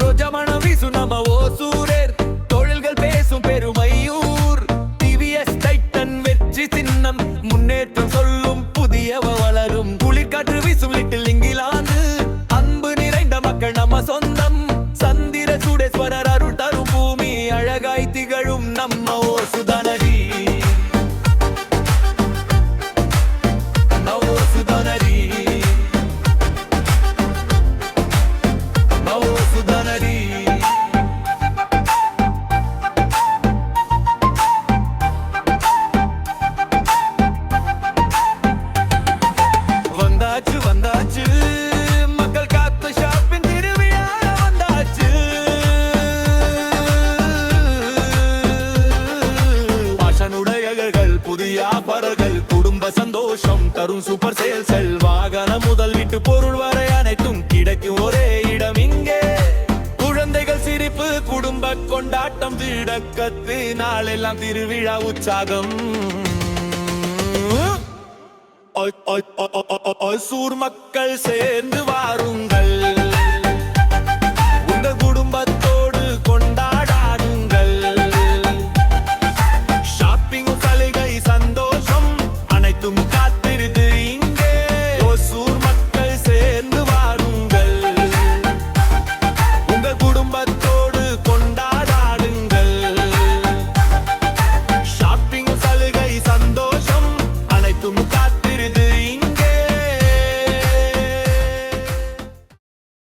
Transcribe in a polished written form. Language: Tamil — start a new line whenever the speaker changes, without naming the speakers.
ரோஜா மனம் வீசும் நம்ம ஓசூரேர் தொழில்கள் பேசும் பெருமையூர் டிவிஎஸ் டைட்டன் வெற்றி சின்னம் முன்னேற்றம் சொல்லும் புதியவ வளரும் குளிர்காற்று வீசும் லிட்டில் இங்கிலாந்து அன்பு நிறைந்த மக்கள் நம்ம சொந்தம் சந்திர சூடேஸ்வரர் அருள் தரும் பூமி அழகாய் திகழும் நம்ம ஓசுதானடி வந்தாச்சு மக்கள் காத்து ஷாப்பின் திருவிழா வந்தாச்சு பாஷனுடையர்கள் புதிய ஆபர்கள் குடும்ப சந்தோஷம் தரும் சூப்பர் சேல்ஸ் வாகனம் முதல் வீட்டு பொருள் வரை அனைத்தும் கிடைக்கும் ஒரே இடம் இங்கே குழந்தைகள் சிரிப்பு குடும்ப கொண்டாட்டம் திடக்கத்து நாளெல்லாம் திருவிழா உற்சாகம் ஓசூர் மக்கள் சேர்ந்து வாருங்கள்